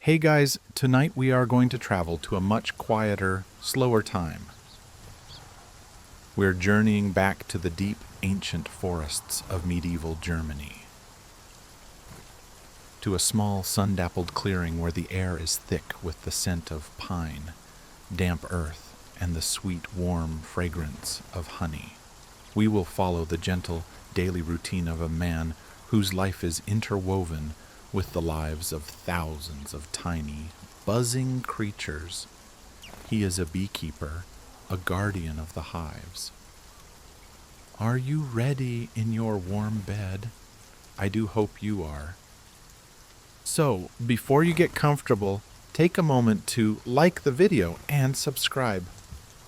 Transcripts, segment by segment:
Hey guys, tonight we are going to travel to a much quieter, slower time. We're journeying back to the deep, ancient forests of medieval Germany. To a small, sun-dappled clearing where the air is thick with the scent of pine, damp earth, and the sweet, warm fragrance of honey. We will follow the gentle, daily routine of a man whose life is interwoven with the lives of thousands of tiny, buzzing creatures. He is a beekeeper, a guardian of the hives. Are you ready in your warm bed? I do hope you are. So, before you get comfortable, take a moment to like the video and subscribe,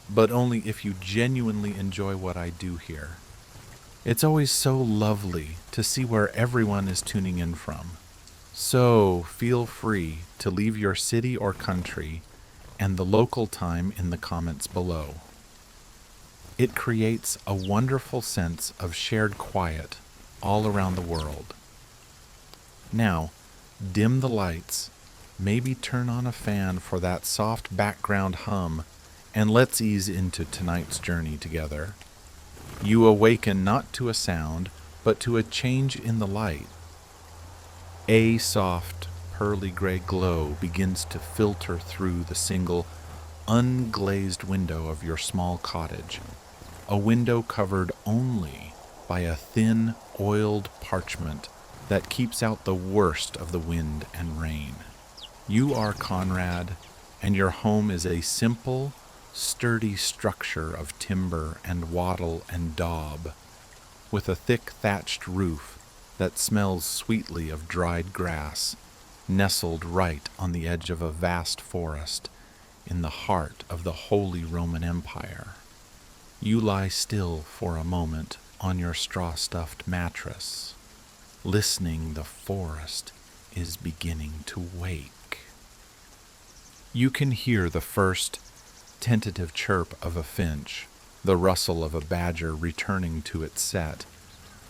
but only if you genuinely enjoy what I do here. It's always so lovely to see where everyone is tuning in from. So, feel free to leave your city or country and the local time in the comments below. It creates a wonderful sense of shared quiet all around the world. Now, dim the lights, maybe turn on a fan for that soft background hum, and let's ease into tonight's journey together. You awaken not to a sound, but to a change in the light. A soft, pearly gray glow begins to filter through the single, unglazed window of your small cottage, a window covered only by a thin, oiled parchment that keeps out the worst of the wind and rain. You are Conrad, and your home is a simple, sturdy structure of timber and wattle and daub, with a thick thatched roof that smells sweetly of dried grass, nestled right on the edge of a vast forest in the heart of the Holy Roman Empire. You lie still for a moment on your straw-stuffed mattress, listening. The forest is beginning to wake. You can hear the first tentative chirp of a finch, the rustle of a badger returning to its set,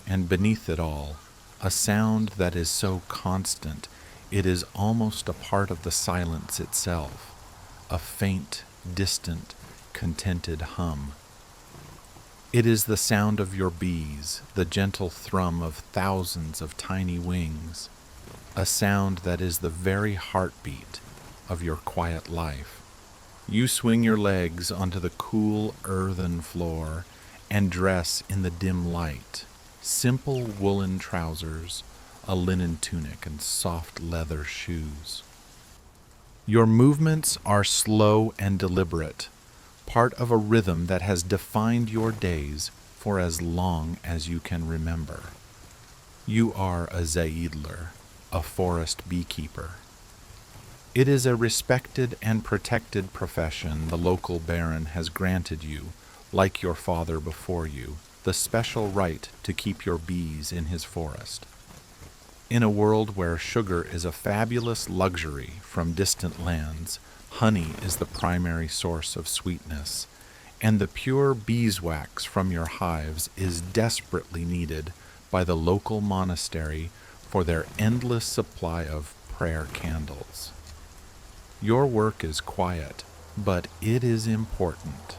and beneath it all, a sound that is so constant it is almost a part of the silence itself, a faint, distant, contented hum. It is the sound of your bees, the gentle thrum of thousands of tiny wings, a sound that is the very heartbeat of your quiet life. You swing your legs onto the cool earthen floor and dress in the dim light. Simple woolen trousers, a linen tunic, and soft leather shoes. Your movements are slow and deliberate, part of a rhythm that has defined your days for as long as you can remember. You are a Zaidler, a forest beekeeper. It is a respected and protected profession the local baron has granted you, like your father before you, the special right to keep your bees in his forest. In a world where sugar is a fabulous luxury from distant lands, honey is the primary source of sweetness, and the pure beeswax from your hives is desperately needed by the local monastery for their endless supply of prayer candles. Your work is quiet, but it is important.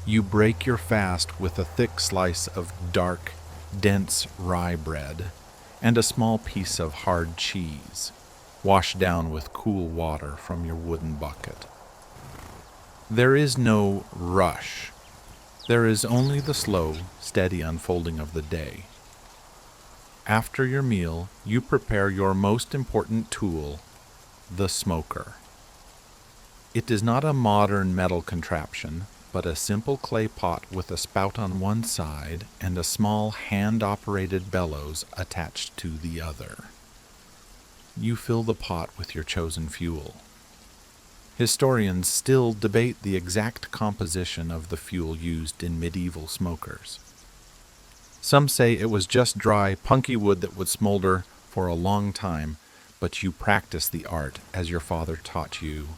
You break your fast with a thick slice of dark, dense rye bread and a small piece of hard cheese, washed down with cool water from your wooden bucket. There is no rush. There is only the slow, steady unfolding of the day. After your meal, you prepare your most important tool, the smoker. It is not a modern metal contraption, but a simple clay pot with a spout on one side and a small hand-operated bellows attached to the other. You fill the pot with your chosen fuel. Historians still debate the exact composition of the fuel used in medieval smokers. Some say it was just dry, punky wood that would smolder for a long time, but you practice the art as your father taught you.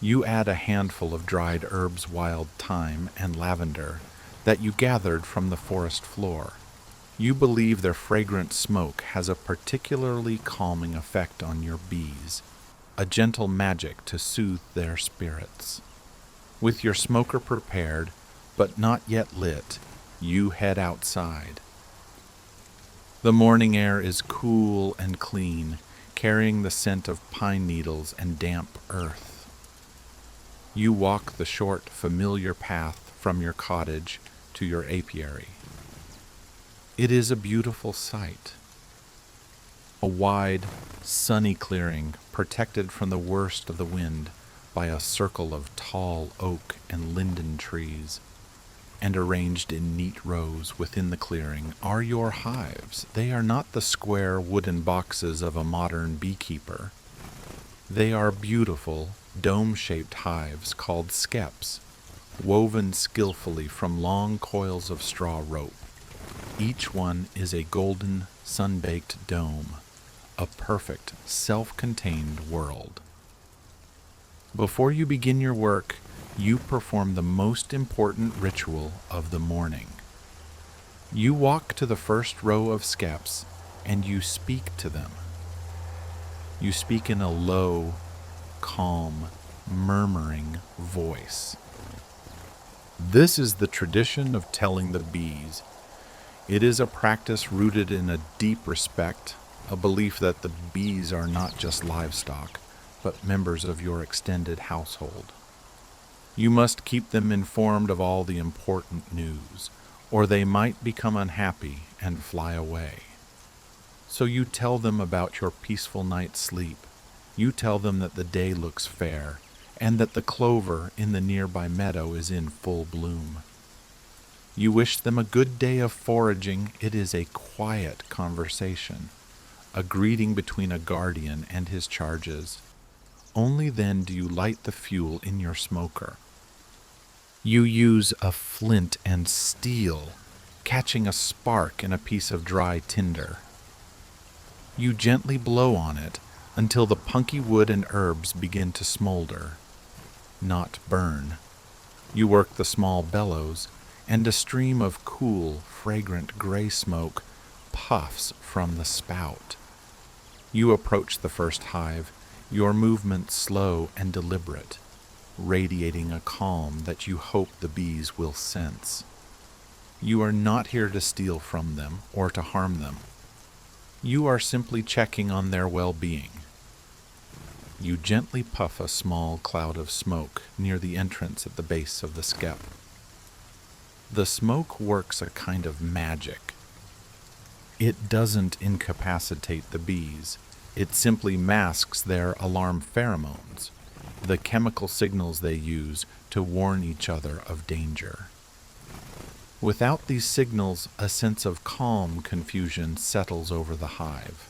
You add a handful of dried herbs, wild thyme, and lavender that you gathered from the forest floor. You believe their fragrant smoke has a particularly calming effect on your bees, a gentle magic to soothe their spirits. With your smoker prepared, but not yet lit, you head outside. The morning air is cool and clean, carrying the scent of pine needles and damp earth. You walk the short, familiar path from your cottage to your apiary. It is a beautiful sight. A wide, sunny clearing protected from the worst of the wind by a circle of tall oak and linden trees, and arranged in neat rows within the clearing are your hives. They are not the square wooden boxes of a modern beekeeper. They are beautiful, dome-shaped hives called skeps, woven skillfully from long coils of straw rope. Each one is a golden, sun-baked dome, a perfect, self-contained world. Before you begin your work, you perform the most important ritual of the morning. You walk to the first row of skeps and you speak to them. You speak in a low, calm, murmuring voice. This is the tradition of telling the bees. It is a practice rooted in a deep respect, a belief that the bees are not just livestock, but members of your extended household. You must keep them informed of all the important news, or they might become unhappy and fly away. So you tell them about your peaceful night's sleep. You tell them that the day looks fair, and that the clover in the nearby meadow is in full bloom. You wish them a good day of foraging. It is a quiet conversation, a greeting between a guardian and his charges. Only then do you light the fuel in your smoker. You use a flint and steel, catching a spark in a piece of dry tinder. You gently blow on it until the punky wood and herbs begin to smolder, not burn. You work the small bellows, and a stream of cool, fragrant gray smoke puffs from the spout. You approach the first hive, your movements slow and deliberate, radiating a calm that you hope the bees will sense. You are not here to steal from them or to harm them. You are simply checking on their well-being. You gently puff a small cloud of smoke near the entrance at the base of the skep. The smoke works a kind of magic. It doesn't incapacitate the bees. It simply masks their alarm pheromones, the chemical signals they use to warn each other of danger. Without these signals, a sense of calm confusion settles over the hive.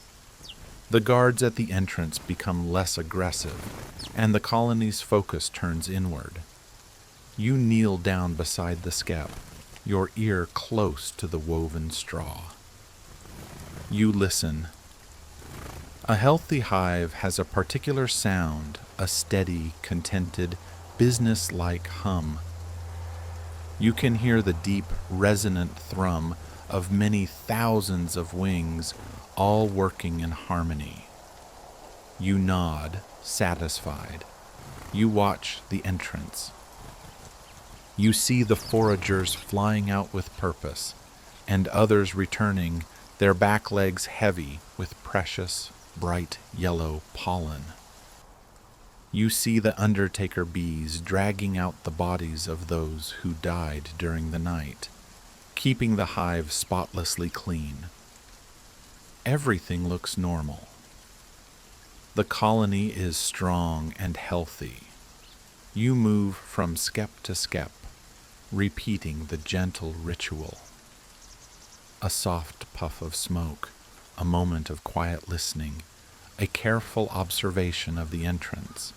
The guards at the entrance become less aggressive, and the colony's focus turns inward. You kneel down beside the skep, your ear close to the woven straw. You listen. A healthy hive has a particular sound, a steady, contented, business-like hum. You can hear the deep, resonant thrum of many thousands of wings, all working in harmony. You nod, satisfied. You watch the entrance. You see the foragers flying out with purpose, and others returning, their back legs heavy with precious, bright yellow pollen. You see the undertaker bees dragging out the bodies of those who died during the night, keeping the hive spotlessly clean. Everything looks normal. The colony is strong and healthy. You move from skep to skep, repeating the gentle ritual. A soft puff of smoke, a moment of quiet listening, a careful observation of the entrance.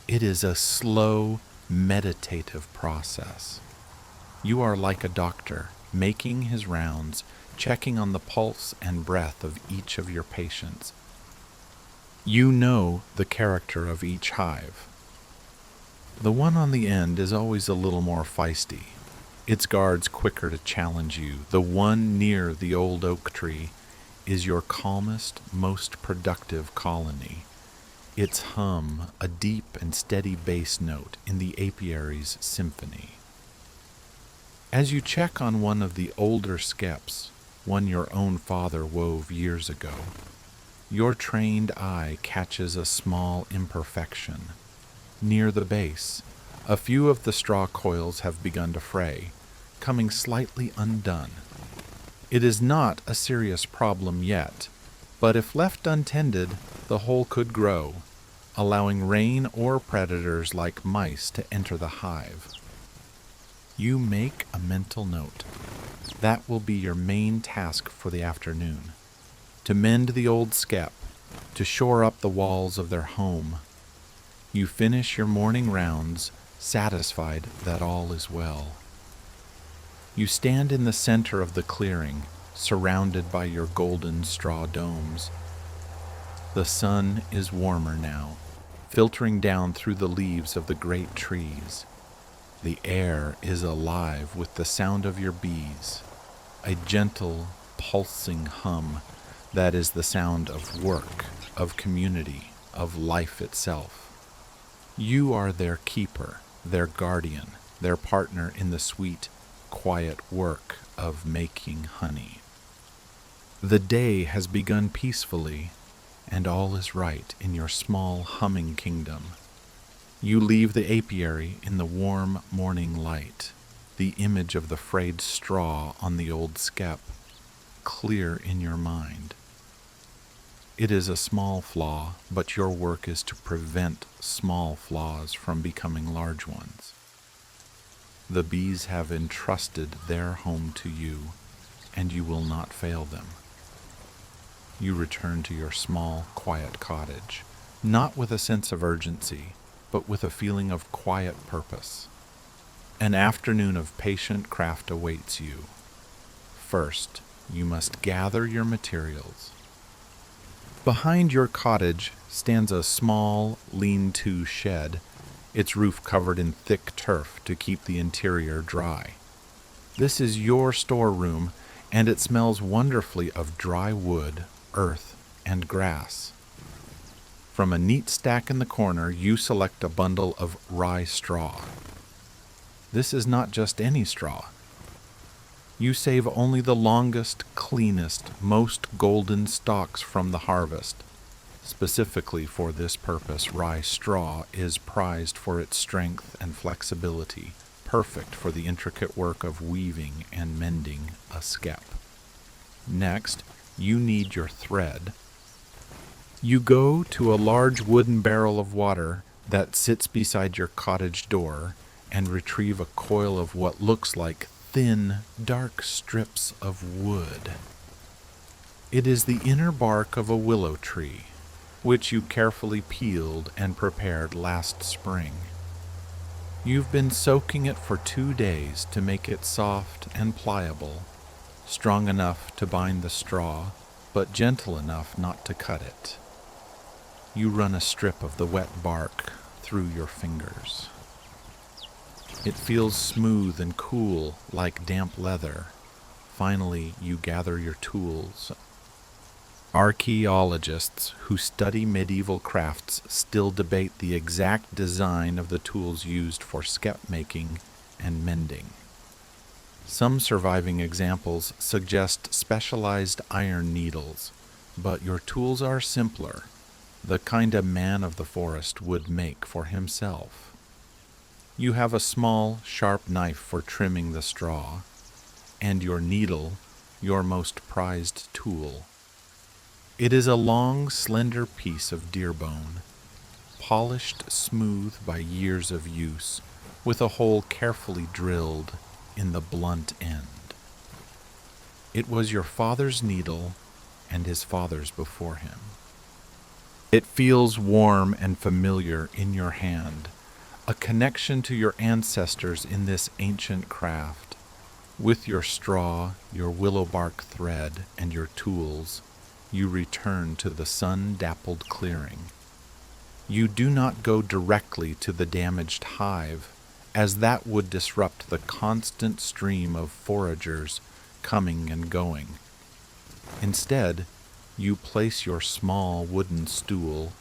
It is a slow, meditative process. You are like a doctor, making his rounds, checking on the pulse and breath of each of your patients. You know the character of each hive. The one on the end is always a little more feisty, its guards quicker to challenge you. The one near the old oak tree is your calmest, most productive colony. its hum a deep and steady bass note in the apiary's symphony. As you check on one of the older skeps, one your own father wove years ago, your trained eye catches a small imperfection. Near the base, a few of the straw coils have begun to fray, coming slightly undone. It is not a serious problem yet, but if left untended, the hole could grow, allowing rain or predators like mice to enter the hive. You make a mental note. That will be your main task for the afternoon. To mend the old skep, to shore up the walls of their home. You finish your morning rounds, satisfied that all is well. You stand in the center of the clearing, surrounded by your golden straw domes. The sun is warmer now, filtering down through the leaves of the great trees. The air is alive with the sound of your bees, a gentle, pulsing hum that is the sound of work, of community, of life itself. You are their keeper, their guardian, their partner in the sweet, quiet work of making honey. The day has begun peacefully, and all is right in your small humming kingdom. You leave the apiary in the warm morning light, the image of the frayed straw on the old skep, clear in your mind. It is a small flaw, but your work is to prevent small flaws from becoming large ones. The bees have entrusted their home to you, and you will not fail them. You return to your small, quiet cottage, not with a sense of urgency, but with a feeling of quiet purpose. An afternoon of patient craft awaits you. First, you must gather your materials. Behind your cottage stands a small, lean-to shed, its roof covered in thick turf to keep the interior dry. This is your storeroom, and it smells wonderfully of dry wood, earth, and grass. From a neat stack in the corner, you select a bundle of rye straw. This is not just any straw. You save only the longest, cleanest, most golden stalks from the harvest. Specifically for this purpose, rye straw is prized for its strength and flexibility, perfect for the intricate work of weaving and mending a skep. Next, you need your thread. You go to a large wooden barrel of water that sits beside your cottage door and retrieve a coil of what looks like thin, dark strips of wood. It is the inner bark of a willow tree, which you carefully peeled and prepared last spring. You've been soaking it for 2 days to make it soft and pliable, strong enough to bind the straw, but gentle enough not to cut it. You run a strip of the wet bark through your fingers. It feels smooth and cool like damp leather. Finally, you gather your tools. Archaeologists who study medieval crafts still debate the exact design of the tools used for skep making and mending. Some surviving examples suggest specialized iron needles, but your tools are simpler, the kind a man of the forest would make for himself. You have a small, sharp knife for trimming the straw, and your needle, your most prized tool. It is a long, slender piece of deer bone, polished smooth by years of use, with a hole carefully drilled in the blunt end. It was your father's needle and his father's before him. It feels warm and familiar in your hand, a connection to your ancestors in this ancient craft. With your straw, your willow bark thread, and your tools, you return to the sun-dappled clearing. You do not go directly to the damaged hive, as that would disrupt the constant stream of foragers coming and going. Instead, you place your small wooden stool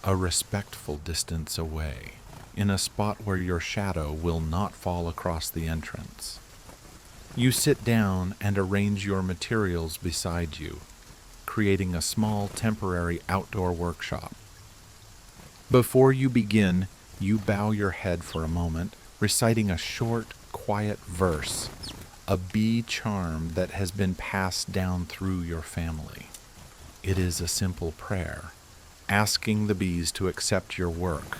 a respectful distance away, in a spot where your shadow will not fall across the entrance. You sit down and arrange your materials beside you, creating a small temporary outdoor workshop. Before you begin, you bow your head for a moment, reciting a short, quiet verse, a bee charm that has been passed down through your family. It is a simple prayer, asking the bees to accept your work,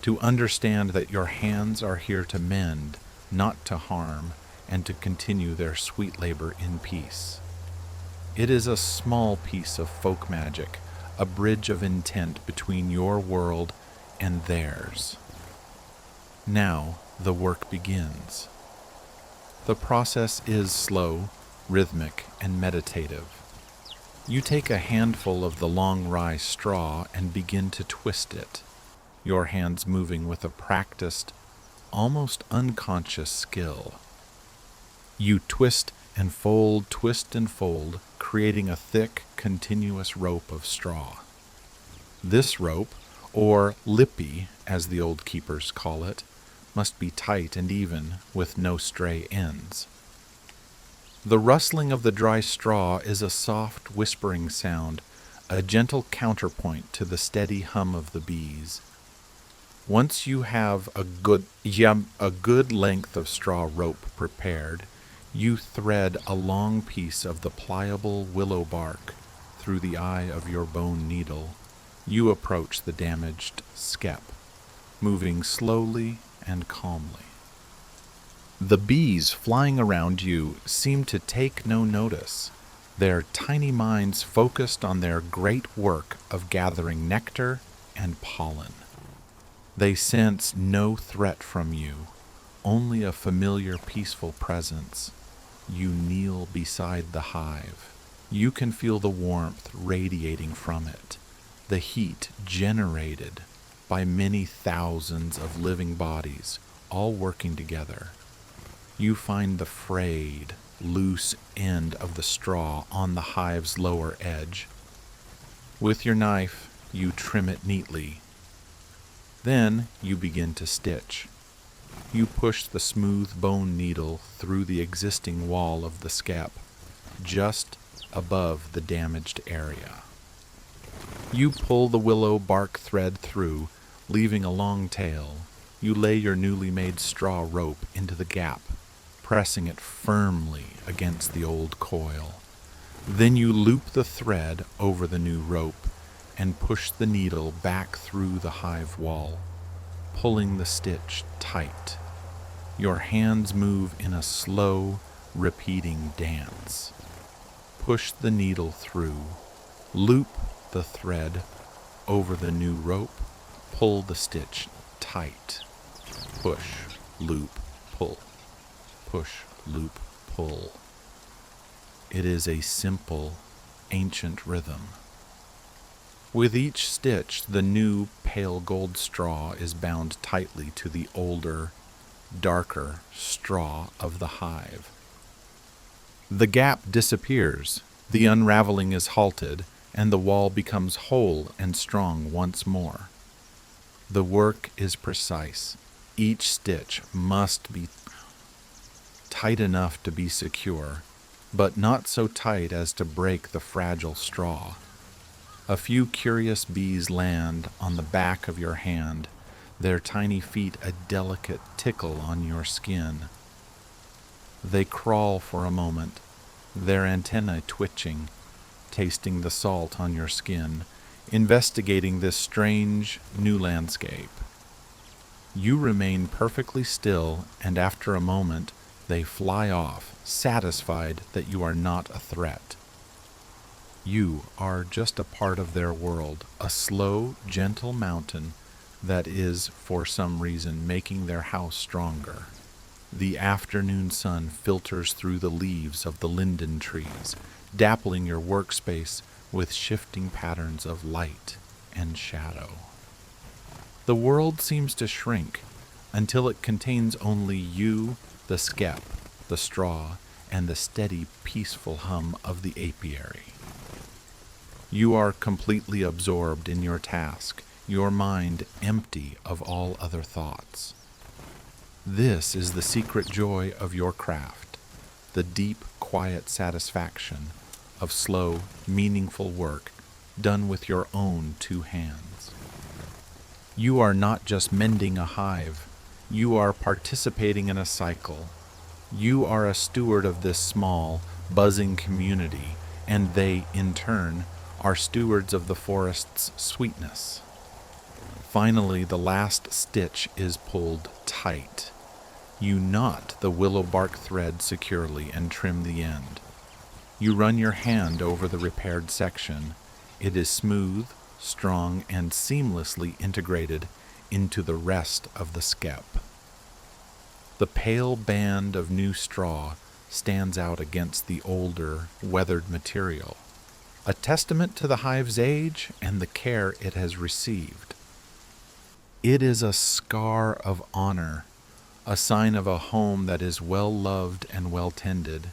to understand that your hands are here to mend, not to harm, and to continue their sweet labor in peace. It is a small piece of folk magic, a bridge of intent between your world and theirs. Now the work begins. The process is slow, rhythmic, and meditative. You take a handful of the long rye straw and begin to twist it, your hands moving with a practiced, almost unconscious skill. You twist and fold, creating a thick, continuous rope of straw. This rope, or lippy as the old keepers call it, must be tight and even, with no stray ends. The rustling of the dry straw is a soft, whispering sound, a gentle counterpoint to the steady hum of the bees. Once you have a good length of straw rope prepared, you thread a long piece of the pliable willow bark through the eye of your bone needle. You approach the damaged skep, moving slowly and calmly. The bees flying around you seem to take no notice, their tiny minds focused on their great work of gathering nectar and pollen. They sense no threat from you, only a familiar, peaceful presence. You kneel beside the hive. You can feel the warmth radiating from it, the heat generated by many thousands of living bodies all working together. You find the frayed, loose end of the straw on the hive's lower edge. With your knife, you trim it neatly. Then you begin to stitch. You push the smooth bone needle through the existing wall of the skep, just above the damaged area. You pull the willow bark thread through, leaving a long tail. You lay your newly made straw rope into the gap, pressing it firmly against the old coil. Then you loop the thread over the new rope and push the needle back through the hive wall, pulling the stitch tight. Your hands move in a slow, repeating dance. Push the needle through, loop the thread over the new rope, pull the stitch tight. Push, loop, pull. Push, loop, pull. It is a simple, ancient rhythm. With each stitch, the new pale gold straw is bound tightly to the older, darker straw of the hive. The gap disappears, the unraveling is halted, and the wall becomes whole and strong once more. The work is precise. Each stitch must be tight enough to be secure, but not so tight as to break the fragile straw. A few curious bees land on the back of your hand, their tiny feet a delicate tickle on your skin. They crawl for a moment, their antennae twitching, tasting the salt on your skin, investigating this strange new landscape. You remain perfectly still, and after a moment, they fly off, satisfied that you are not a threat. You are just a part of their world, a slow, gentle mountain that is, for some reason, making their house stronger. The afternoon sun filters through the leaves of the linden trees, dappling your workspace with shifting patterns of light and shadow. The world seems to shrink until it contains only you, the skep, the straw, and the steady, peaceful hum of the apiary. You are completely absorbed in your task, your mind empty of all other thoughts. This is the secret joy of your craft, the deep, quiet satisfaction of slow, meaningful work done with your own two hands. You are not just mending a hive, you are participating in a cycle. You are a steward of this small, buzzing community, and they, in turn, are stewards of the forest's sweetness. Finally, the last stitch is pulled tight. You knot the willow bark thread securely and trim the end. You run your hand over the repaired section. It is smooth, strong, and seamlessly integrated into the rest of the skep. The pale band of new straw stands out against the older, weathered material, a testament to the hive's age and the care it has received. It is a scar of honor, a sign of a home that is well loved and well tended.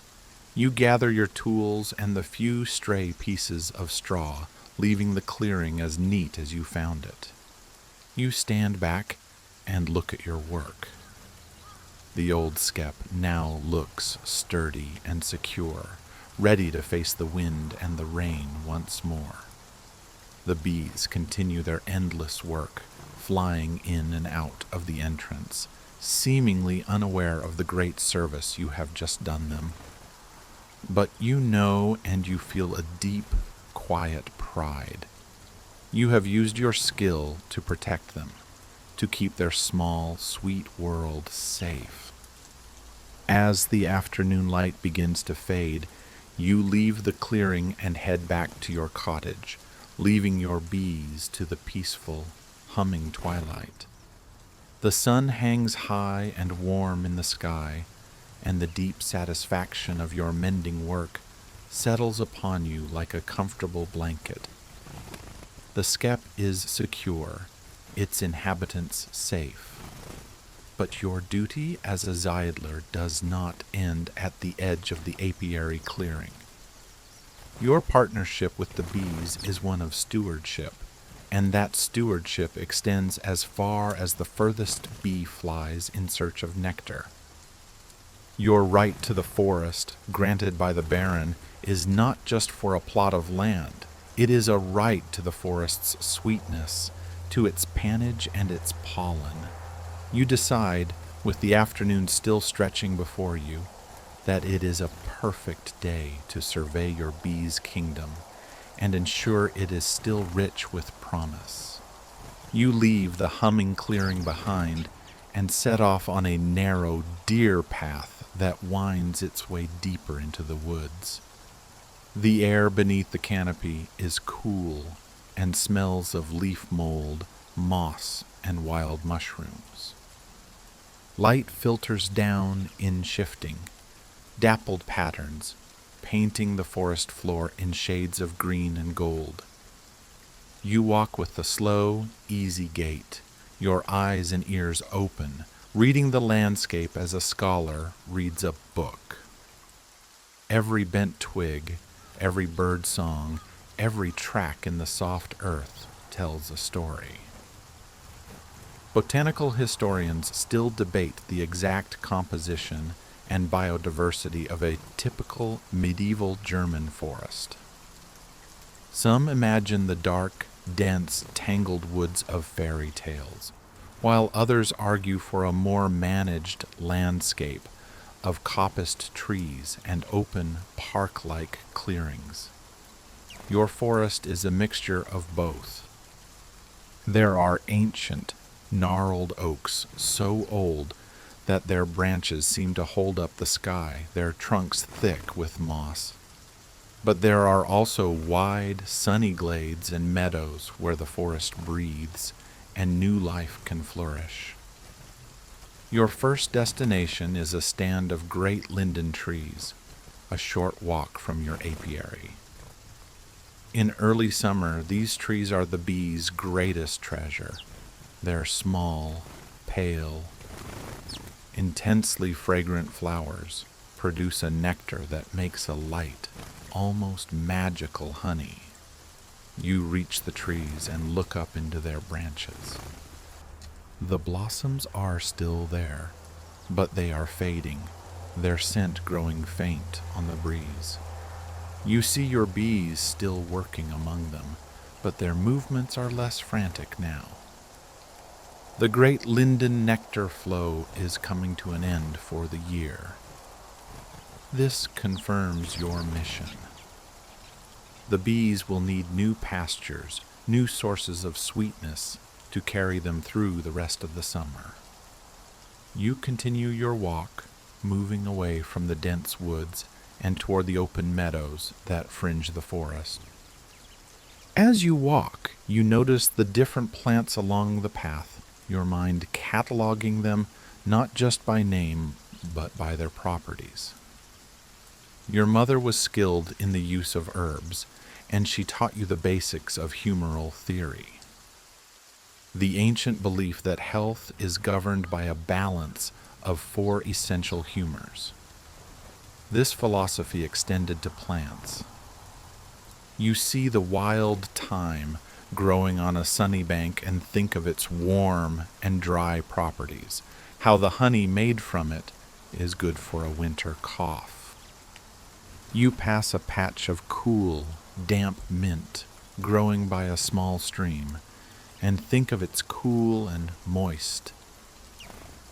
You gather your tools and the few stray pieces of straw, leaving the clearing as neat as you found it. You stand back and look at your work. The old skep now looks sturdy and secure, ready to face the wind and the rain once more. The bees continue their endless work, flying in and out of the entrance, seemingly unaware of the great service you have just done them. But you know and you feel a deep, quiet pride. You have used your skill to protect them, to keep their small, sweet world safe. As the afternoon light begins to fade, you leave the clearing and head back to your cottage, leaving your bees to the peaceful, humming twilight. The sun hangs high and warm in the sky, and the deep satisfaction of your mending work settles upon you like a comfortable blanket. The skep is secure, its inhabitants safe. But your duty as a Zeidler does not end at the edge of the apiary clearing. Your partnership with the bees is one of stewardship, and that stewardship extends as far as the furthest bee flies in search of nectar. Your right to the forest, granted by the Baron, is not just for a plot of land. It is a right to the forest's sweetness, to its pannage and its pollen. You decide, with the afternoon still stretching before you, that it is a perfect day to survey your bee's kingdom and ensure it is still rich with promise. You leave the humming clearing behind and set off on a narrow deer path that winds its way deeper into the woods. The air beneath the canopy is cool and smells of leaf mold, moss, and wild mushrooms. Light filters down in shifting, dappled patterns, painting the forest floor in shades of green and gold. You walk with a slow, easy gait, your eyes and ears open, reading the landscape as a scholar reads a book. Every bent twig, every bird song, every track in the soft earth tells a story. Botanical historians still debate the exact composition and biodiversity of a typical medieval German forest. Some imagine the dark, dense, tangled woods of fairy tales, while others argue for a more managed landscape of coppiced trees and open, park-like clearings. Your forest is a mixture of both. There are ancient, gnarled oaks so old that their branches seem to hold up the sky, their trunks thick with moss. But there are also wide, sunny glades and meadows where the forest breathes and new life can flourish. Your first destination is a stand of great linden trees, a short walk from your apiary. In early summer, these trees are the bees' greatest treasure. Their small, pale, intensely fragrant flowers produce a nectar that makes a light, almost magical honey. You reach the trees and look up into their branches. The blossoms are still there, but they are fading, their scent growing faint on the breeze. You see your bees still working among them, but their movements are less frantic now. The great linden nectar flow is coming to an end for the year. This confirms your mission. The bees will need new pastures, new sources of sweetness to carry them through the rest of the summer. You continue your walk, moving away from the dense woods and toward the open meadows that fringe the forest. As you walk, you notice the different plants along the path, your mind cataloging them not just by name, but by their properties. Your mother was skilled in the use of herbs, and she taught you the basics of humoral theory. The ancient belief that health is governed by a balance of 4 essential humors. This philosophy extended to plants. You see the wild thyme growing on a sunny bank and think of its warm and dry properties, how the honey made from it is good for a winter cough. You pass a patch of cool, damp mint growing by a small stream and think of its cool and moist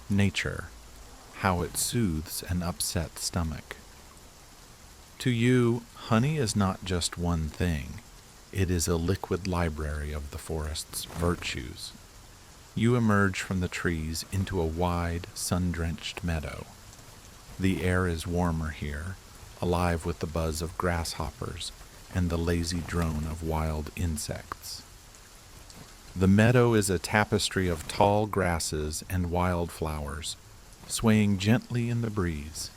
nature, how it soothes an upset stomach. To you, honey is not just one thing. It is a liquid library of the forest's virtues. You emerge from the trees into a wide, sun-drenched meadow. The air is warmer here, alive with the buzz of grasshoppers and the lazy drone of wild insects. The meadow is a tapestry of tall grasses and wildflowers, swaying gently in the breeze.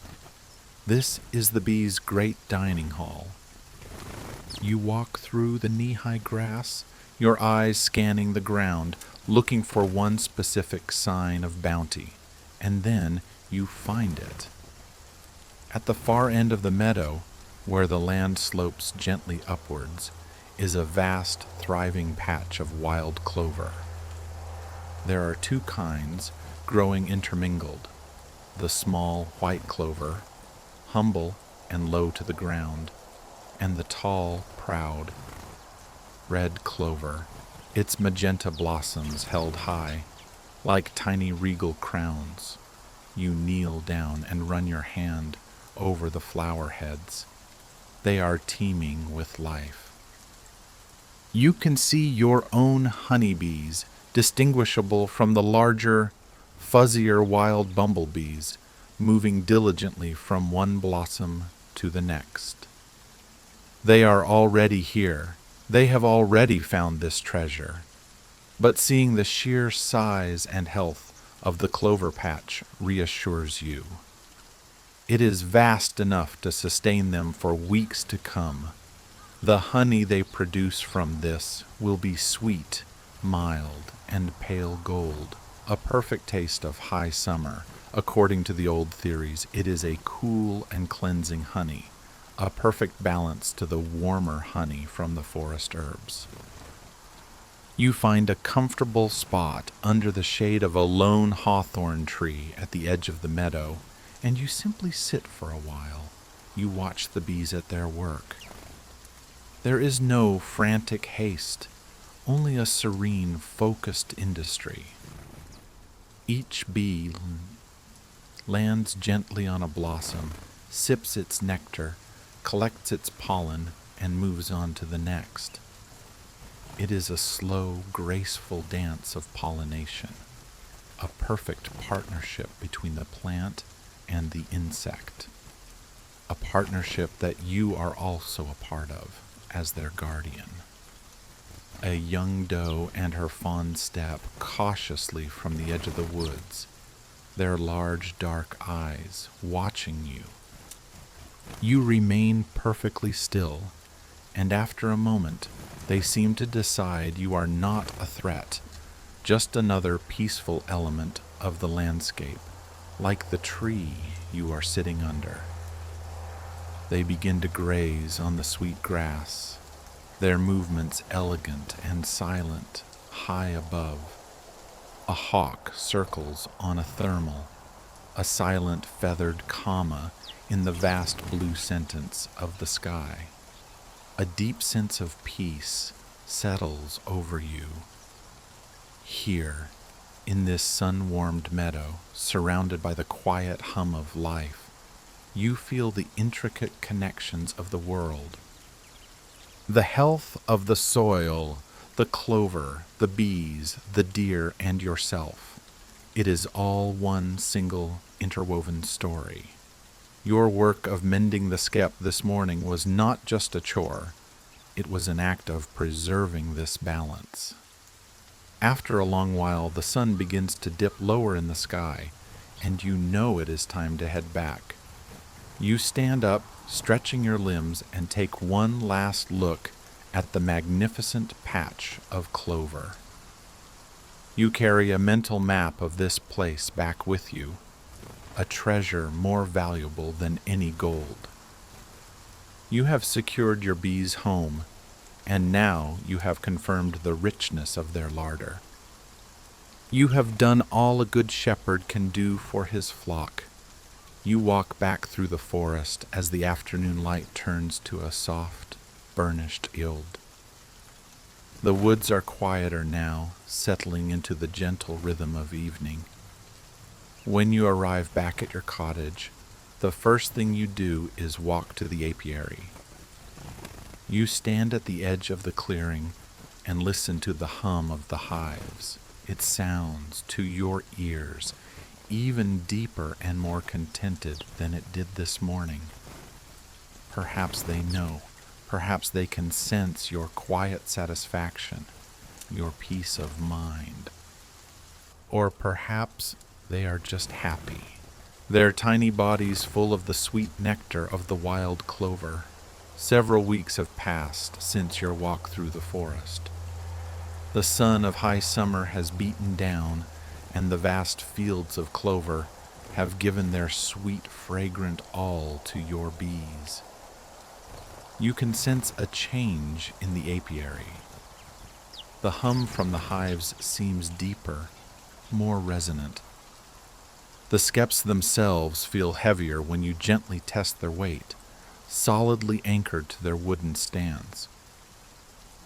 This is the bees' great dining hall. You walk through the knee-high grass, your eyes scanning the ground, looking for one specific sign of bounty, and then you find it. At the far end of the meadow, where the land slopes gently upwards, is a vast, thriving patch of wild clover. There are 2 kinds growing intermingled, the small white clover, humble and low to the ground, and the tall, proud red clover, its magenta blossoms held high, like tiny regal crowns. You kneel down and run your hand over the flower heads. They are teeming with life. You can see your own honeybees, distinguishable from the larger, fuzzier wild bumblebees, moving diligently from one blossom to the next. They are already here. They have already found this treasure. But seeing the sheer size and health of the clover patch reassures you. It is vast enough to sustain them for weeks to come. The honey they produce from this will be sweet, mild, and pale gold, a perfect taste of high summer. According to the old theories, it is a cool and cleansing honey, a perfect balance to the warmer honey from the forest herbs. You find a comfortable spot under the shade of a lone hawthorn tree at the edge of the meadow, and you simply sit for a while. You watch the bees at their work. There is no frantic haste, only a serene, focused industry. Each bee lands gently on a blossom, sips its nectar, collects its pollen, and moves on to the next. It is a slow, graceful dance of pollination, a perfect partnership between the plant and the insect, a partnership that you are also a part of as their guardian. A young doe and her fawn step cautiously from the edge of the woods, their large dark eyes watching you. You remain perfectly still, and after a moment they seem to decide you are not a threat, just another peaceful element of the landscape, like the tree you are sitting under. They begin to graze on the sweet grass, their movements elegant and silent, high above. A hawk circles on a thermal, a silent feathered comma in the vast blue sentence of the sky. A deep sense of peace settles over you. Here, in this sun-warmed meadow, surrounded by the quiet hum of life, you feel the intricate connections of the world. The health of the soil, the clover, the bees, the deer, and yourself. It is all one single interwoven story. Your work of mending the skep this morning was not just a chore. It was an act of preserving this balance. After a long while, the sun begins to dip lower in the sky, and you know it is time to head back. You stand up, stretching your limbs, and take one last look at the magnificent patch of clover. You carry a mental map of this place back with you, a treasure more valuable than any gold. You have secured your bees' home, and now you have confirmed the richness of their larder. You have done all a good shepherd can do for his flock. You walk back through the forest as the afternoon light turns to a soft, burnished yield. The woods are quieter now, settling into the gentle rhythm of evening. When you arrive back at your cottage, the first thing you do is walk to the apiary. You stand at the edge of the clearing and listen to the hum of the hives. It sounds to your ears even deeper and more contented than it did this morning. Perhaps they know, perhaps they can sense your quiet satisfaction, your peace of mind. Or perhaps they are just happy, their tiny bodies full of the sweet nectar of the wild clover. Several weeks have passed since your walk through the forest. The sun of high summer has beaten down, and the vast fields of clover have given their sweet, fragrant all to your bees. You can sense a change in the apiary. The hum from the hives seems deeper, more resonant. The skeps themselves feel heavier when you gently test their weight, solidly anchored to their wooden stands.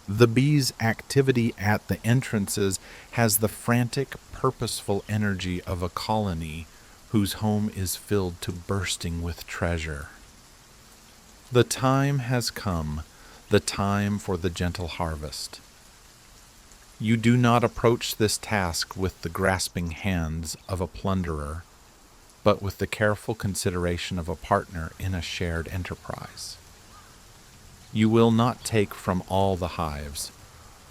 The bees' activity at the entrances has the frantic, purposeful energy of a colony whose home is filled to bursting with treasure. The time has come, the time for the gentle harvest. You do not approach this task with the grasping hands of a plunderer, but with the careful consideration of a partner in a shared enterprise. You will not take from all the hives,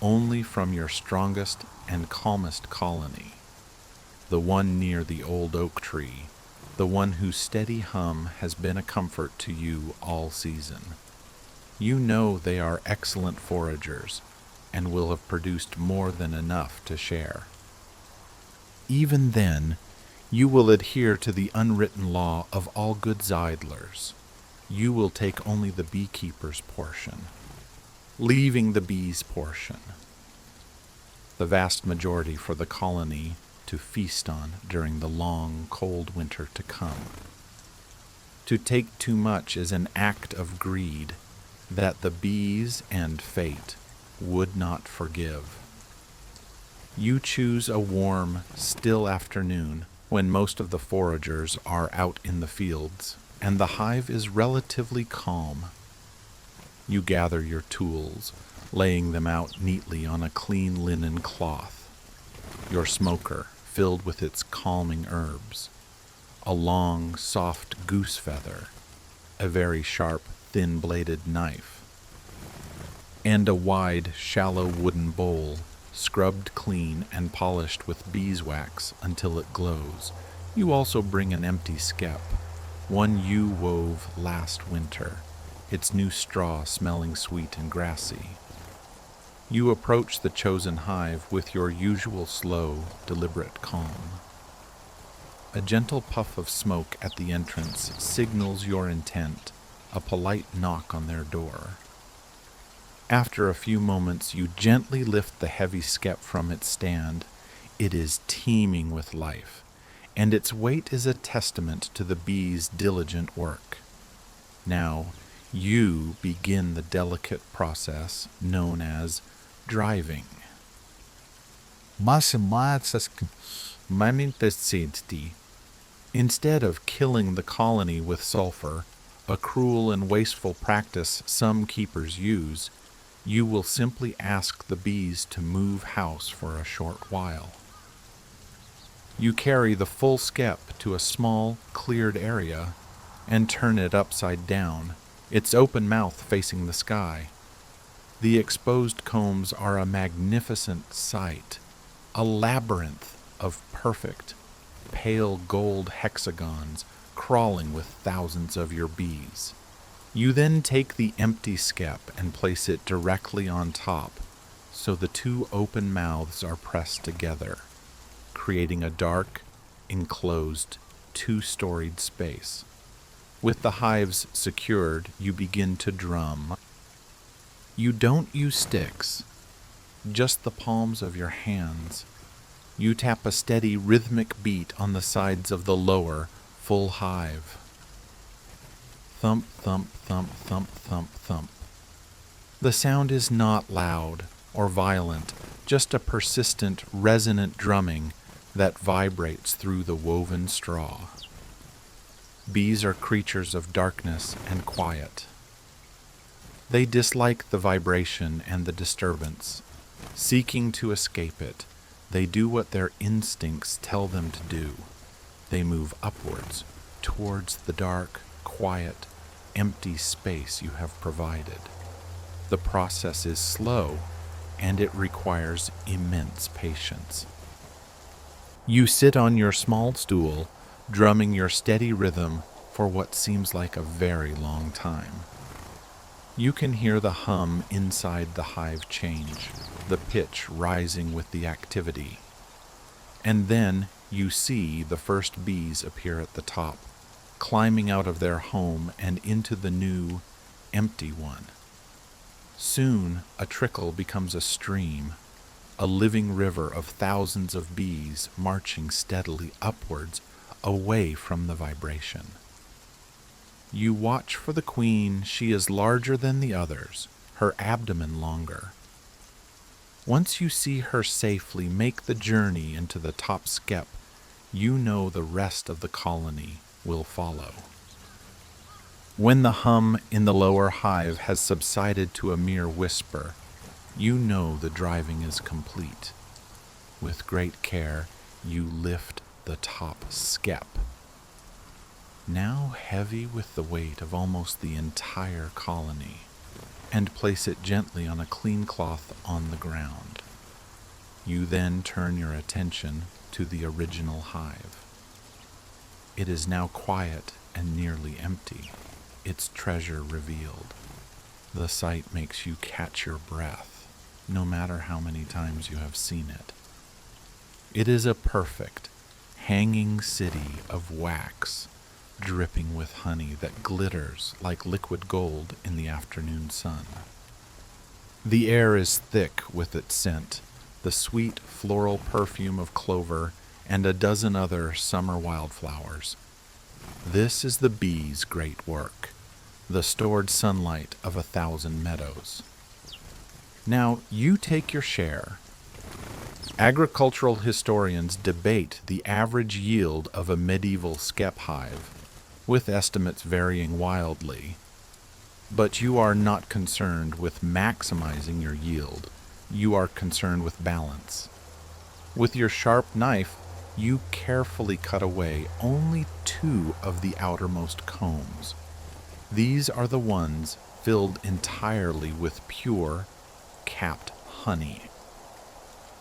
only from your strongest and calmest colony, the one near the old oak tree, the one whose steady hum has been a comfort to you all season. You know they are excellent foragers and will have produced more than enough to share. Even then, you will adhere to the unwritten law of all good Zeidlers. You will take only the beekeeper's portion, leaving the bees' portion, the vast majority for the colony to feast on during the long, cold winter to come. To take too much is an act of greed that the bees and fate would not forgive. You choose a warm, still afternoon when most of the foragers are out in the fields, and the hive is relatively calm. You gather your tools, laying them out neatly on a clean linen cloth, your smoker filled with its calming herbs, a long, soft goose feather, a very sharp, thin-bladed knife, and a wide, shallow wooden bowl, scrubbed clean and polished with beeswax until it glows. You also bring an empty skep, one you wove last winter, its new straw smelling sweet and grassy. You approach the chosen hive with your usual slow, deliberate calm. A gentle puff of smoke at the entrance signals your intent, a polite knock on their door. After a few moments, you gently lift the heavy skep from its stand. It is teeming with life, and its weight is a testament to the bee's diligent work. Now, you begin the delicate process known as driving. Instead of killing the colony with sulfur, a cruel and wasteful practice some keepers use, you will simply ask the bees to move house for a short while. You carry the full skep to a small, cleared area and turn it upside down, its open mouth facing the sky. The exposed combs are a magnificent sight, a labyrinth of perfect, pale gold hexagons crawling with thousands of your bees. You then take the empty skep and place it directly on top, so the two open mouths are pressed together, creating a dark, enclosed, two-storied space. With the hives secured, you begin to drum. You don't use sticks, just the palms of your hands. You tap a steady rhythmic beat on the sides of the lower, full hive. Thump, thump, thump, thump, thump, thump. The sound is not loud or violent, just a persistent, resonant drumming that vibrates through the woven straw. Bees are creatures of darkness and quiet. They dislike the vibration and the disturbance. Seeking to escape it, they do what their instincts tell them to do. They move upwards, towards the dark, quiet, empty space you have provided. The process is slow, and it requires immense patience. You sit on your small stool, drumming your steady rhythm for what seems like a very long time. You can hear the hum inside the hive change, the pitch rising with the activity. And then you see the first bees appear at the top, climbing out of their home and into the new, empty one. Soon, a trickle becomes a stream, a living river of thousands of bees marching steadily upwards, away from the vibration. You watch for the queen. She is larger than the others, her abdomen longer. Once you see her safely make the journey into the top skep, you know the rest of the colony will follow. When the hum in the lower hive has subsided to a mere whisper, you know the driving is complete. With great care, you lift the top skep, now heavy with the weight of almost the entire colony, and place it gently on a clean cloth on the ground. You then turn your attention to the original hive. It is now quiet and nearly empty, its treasure revealed. The sight makes you catch your breath, no matter how many times you have seen it. It is a perfect, hanging city of wax, dripping with honey that glitters like liquid gold in the afternoon sun. The air is thick with its scent, the sweet floral perfume of clover and a dozen other summer wildflowers. This is the bee's great work, the stored sunlight of 1,000 meadows. Now you take your share. Agricultural historians debate the average yield of a medieval skep hive, with estimates varying wildly. But you are not concerned with maximizing your yield. You are concerned with balance. With your sharp knife, you carefully cut away only 2 of the outermost combs. These are the ones filled entirely with pure, capped honey.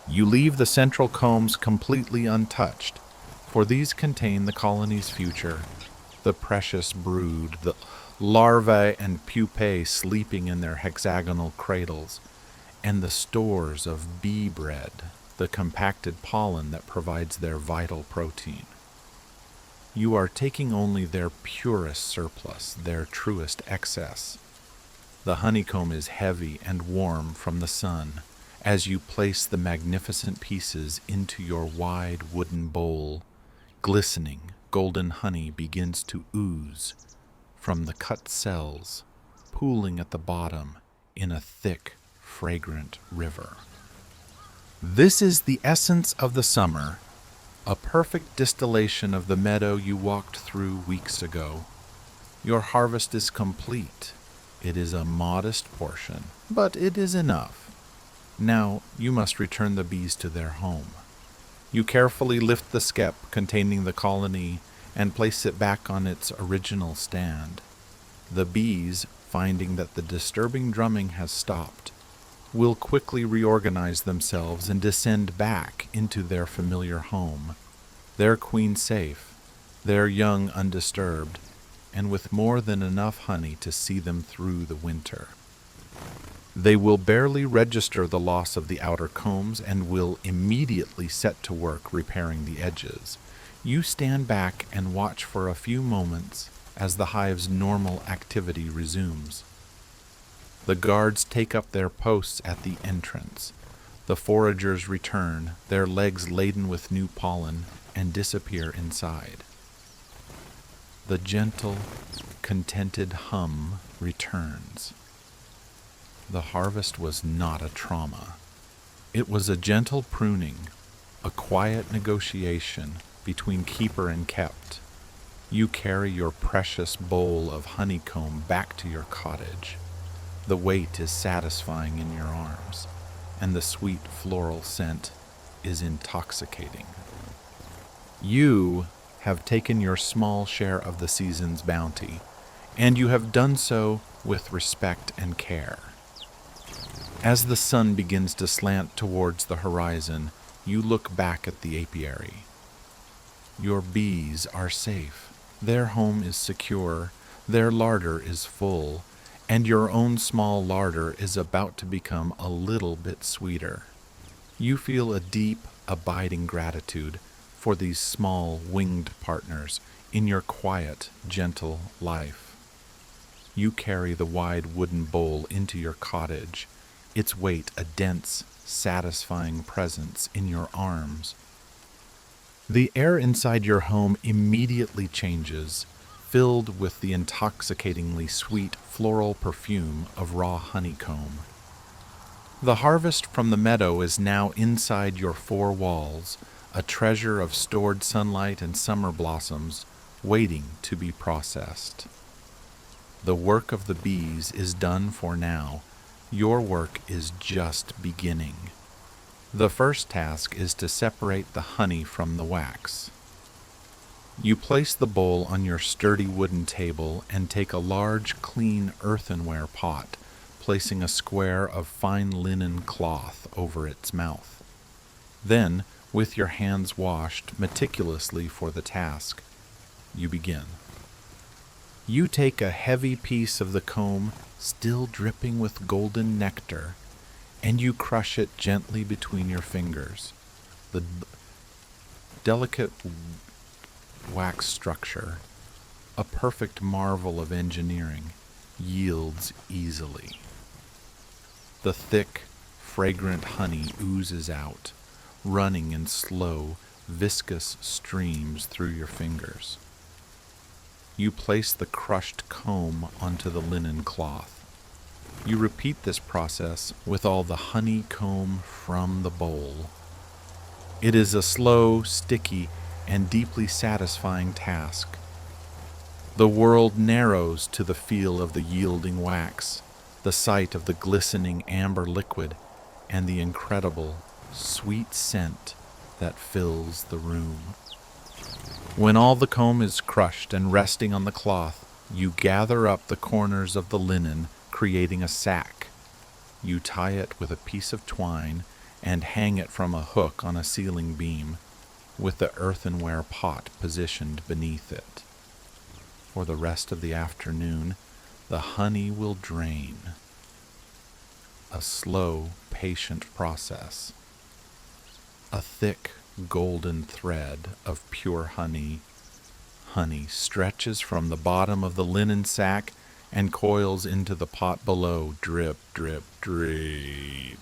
You leave the central combs completely untouched, for these contain the colony's future, the precious brood, the larvae and pupae sleeping in their hexagonal cradles, and the stores of bee bread, the compacted pollen that provides their vital protein. You are taking only their purest surplus, their truest excess. The honeycomb is heavy and warm from the sun. As you place the magnificent pieces into your wide wooden bowl, glistening golden honey begins to ooze from the cut cells, pooling at the bottom in a thick, fragrant river. This is the essence of the summer, a perfect distillation of the meadow you walked through weeks ago. Your harvest is complete. It is a modest portion, but it is enough. Now you must return the bees to their home. You carefully lift the skep containing the colony and place it back on its original stand. The bees, finding that the disturbing drumming has stopped, will quickly reorganize themselves and descend back into their familiar home, their queen safe, their young undisturbed, and with more than enough honey to see them through the winter. They will barely register the loss of the outer combs and will immediately set to work repairing the edges. You stand back and watch for a few moments as the hive's normal activity resumes. The guards take up their posts at the entrance. The foragers return, their legs laden with new pollen, and disappear inside. The gentle, contented hum returns. The harvest was not a trauma. It was a gentle pruning, a quiet negotiation between keeper and kept. You carry your precious bowl of honeycomb back to your cottage. The weight is satisfying in your arms, and the sweet floral scent is intoxicating. You have taken your small share of the season's bounty, and you have done so with respect and care. As the sun begins to slant towards the horizon, you look back at the apiary. Your bees are safe. Their home is secure. Their larder is full. And your own small larder is about to become a little bit sweeter. You feel a deep, abiding gratitude for these small, winged partners in your quiet, gentle life. You carry the wide wooden bowl into your cottage, its weight a dense, satisfying presence in your arms. The air inside your home immediately changes, filled with the intoxicatingly sweet floral perfume of raw honeycomb. The harvest from the meadow is now inside your four walls, a treasure of stored sunlight and summer blossoms waiting to be processed. The work of the bees is done for now. Your work is just beginning. The first task is to separate the honey from the wax. You place the bowl on your sturdy wooden table and take a large, clean earthenware pot, placing a square of fine linen cloth over its mouth. Then, with your hands washed meticulously for the task, you begin. You take a heavy piece of the comb, still dripping with golden nectar, and you crush it gently between your fingers. The delicate wax structure, a perfect marvel of engineering, yields easily. The thick, fragrant honey oozes out, running in slow, viscous streams through your fingers. You place the crushed comb onto the linen cloth. You repeat this process with all the honeycomb from the bowl. It is a slow, sticky, and deeply satisfying task. The world narrows to the feel of the yielding wax, the sight of the glistening amber liquid, and the incredible, sweet scent that fills the room. When all the comb is crushed and resting on the cloth, you gather up the corners of the linen, creating a sack. You tie it with a piece of twine and hang it from a hook on a ceiling beam, with the earthenware pot positioned beneath it. For the rest of the afternoon, the honey will drain. A slow, patient process. A thick, golden thread of pure honey stretches from the bottom of the linen sack and coils into the pot below, drip, drip, drip.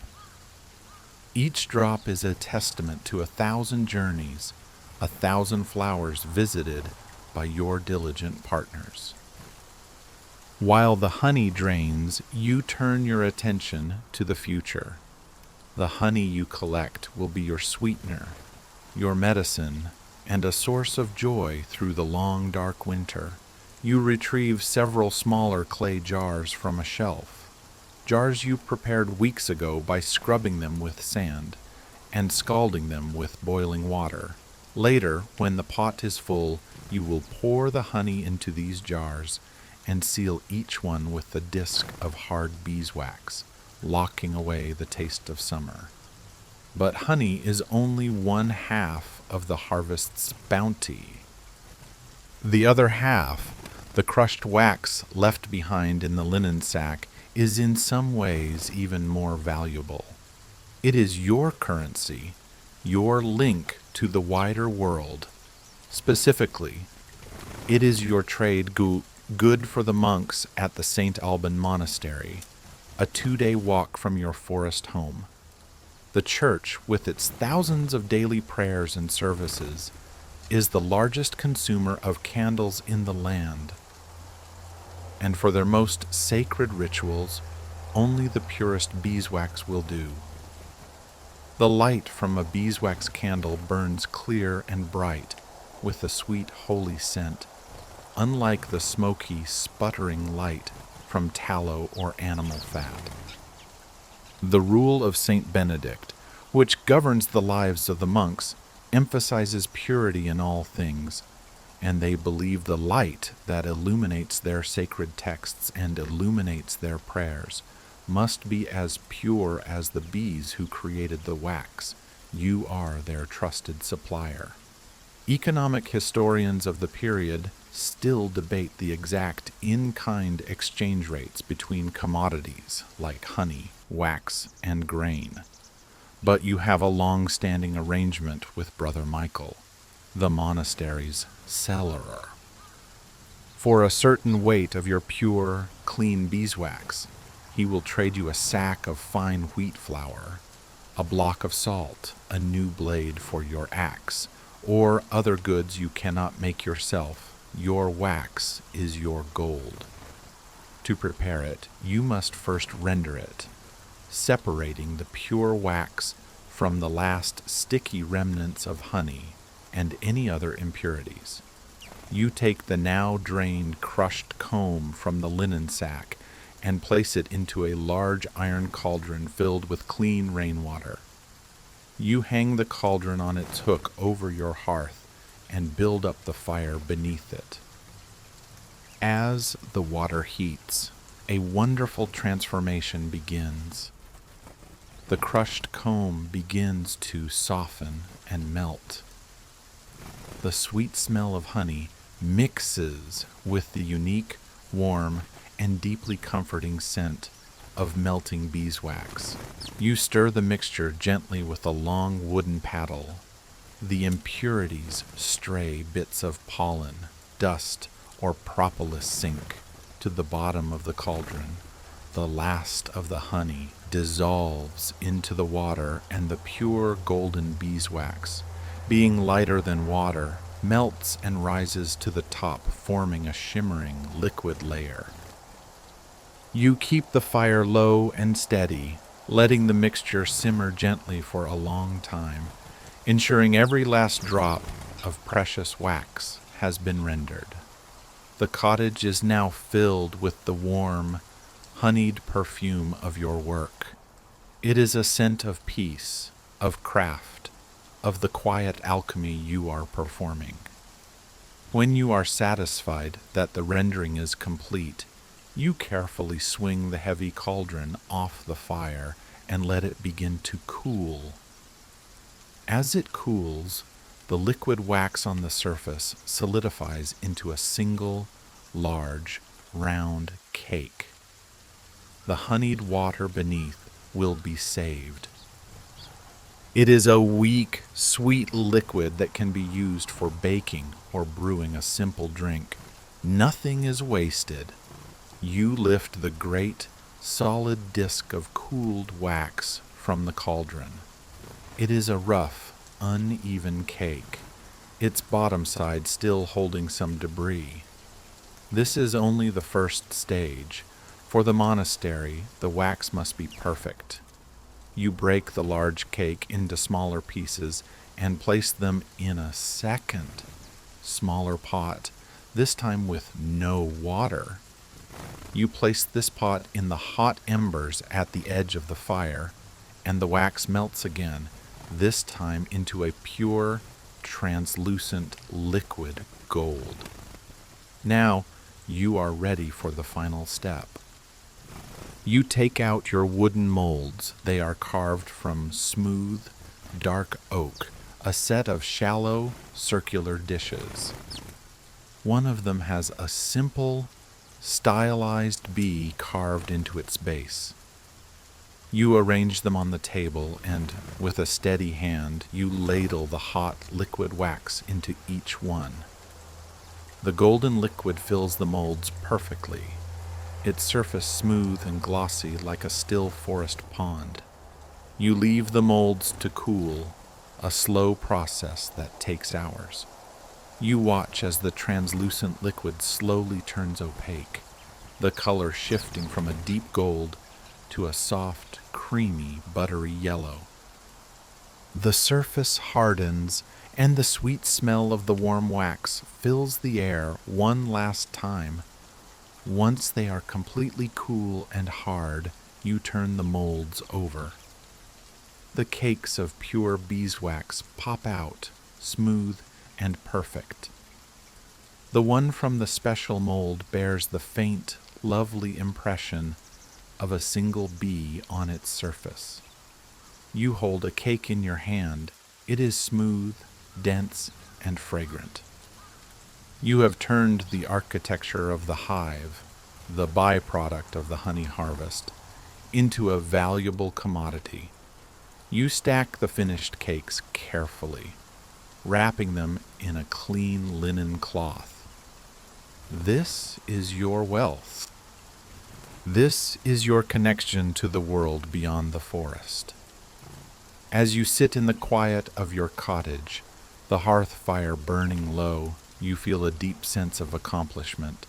Each drop is a testament to 1,000 journeys, 1,000 flowers visited by your diligent partners. While the honey drains, you turn your attention to the future. The honey you collect will be your sweetener, your medicine, and a source of joy through the long, dark winter. You retrieve several smaller clay jars from a shelf, jars you prepared weeks ago by scrubbing them with sand and scalding them with boiling water. Later, when the pot is full, you will pour the honey into these jars and seal each one with the disc of hard beeswax, locking away the taste of summer. But honey is only one half of the harvest's bounty. The other half, the crushed wax left behind in the linen sack, is in some ways even more valuable. It is your currency, your link to the wider world. Specifically, it is your trade good for the monks at the St. Alban Monastery, a 2-day walk from your forest home. The church, with its thousands of daily prayers and services, is the largest consumer of candles in the land. And for their most sacred rituals, only the purest beeswax will do. The light from a beeswax candle burns clear and bright with a sweet holy scent, unlike the smoky, sputtering light from tallow or animal fat. The rule of Saint Benedict, which governs the lives of the monks, emphasizes purity in all things, and they believe the light that illuminates their sacred texts and illuminates their prayers must be as pure as the bees who created the wax. You are their trusted supplier. Economic historians of the period still debate the exact in-kind exchange rates between commodities like honey, wax, and grain. But you have a long-standing arrangement with Brother Michael, the monastery's cellarer. For a certain weight of your pure, clean beeswax, he will trade you a sack of fine wheat flour, a block of salt, a new blade for your axe, or other goods you cannot make yourself. Your wax is your gold. To prepare it, you must first render it, separating the pure wax from the last sticky remnants of honey and any other impurities. You take the now drained crushed comb from the linen sack and place it into a large iron cauldron filled with clean rainwater. You hang the cauldron on its hook over your hearth and build up the fire beneath it. As the water heats, a wonderful transformation begins. The crushed comb begins to soften and melt. The sweet smell of honey mixes with the unique, warm, and deeply comforting scent of melting beeswax. You stir the mixture gently with a long wooden paddle. The impurities stray bits of pollen, dust, or propolis sink to the bottom of the cauldron. The last of the honey dissolves into the water, and the pure golden beeswax, being lighter than water, melts and rises to the top, forming a shimmering liquid layer. You keep the fire low and steady, letting the mixture simmer gently for a long time, ensuring every last drop of precious wax has been rendered. The cottage is now filled with the warm, honeyed perfume of your work. It is a scent of peace, of craft, of the quiet alchemy you are performing. When you are satisfied that the rendering is complete, you carefully swing the heavy cauldron off the fire and let it begin to cool. As it cools, the liquid wax on the surface solidifies into a single, large, round cake. The honeyed water beneath will be saved. It is a weak, sweet liquid that can be used for baking or brewing a simple drink. Nothing is wasted. You lift the great, solid disk of cooled wax from the cauldron. It is a rough, uneven cake, its bottom side still holding some debris. This is only the first stage. For the monastery, the wax must be perfect. You break the large cake into smaller pieces and place them in a second, smaller pot, this time with no water. You place this pot in the hot embers at the edge of the fire, and the wax melts again, this time into a pure, translucent liquid gold. Now, you are ready for the final step. You take out your wooden molds. They are carved from smooth, dark oak, a set of shallow, circular dishes. One of them has a simple, stylized bee carved into its base. You arrange them on the table, and with a steady hand, you ladle the hot liquid wax into each one. The golden liquid fills the molds perfectly, its surface smooth and glossy like a still forest pond. You leave the molds to cool, a slow process that takes hours. You watch as the translucent liquid slowly turns opaque, the color shifting from a deep gold to a soft, creamy, buttery yellow. The surface hardens, and the sweet smell of the warm wax fills the air one last time. Once they are completely cool and hard, you turn the molds over. The cakes of pure beeswax pop out, smooth and perfect. The one from the special mold bears the faint, lovely impression of a single bee on its surface. You hold a cake in your hand. It is smooth, dense, and fragrant. You have turned the architecture of the hive, the byproduct of the honey harvest, into a valuable commodity. You stack the finished cakes carefully, wrapping them in a clean linen cloth. This is your wealth. This is your connection to the world beyond the forest. As you sit in the quiet of your cottage, the hearth fire burning low, you feel a deep sense of accomplishment.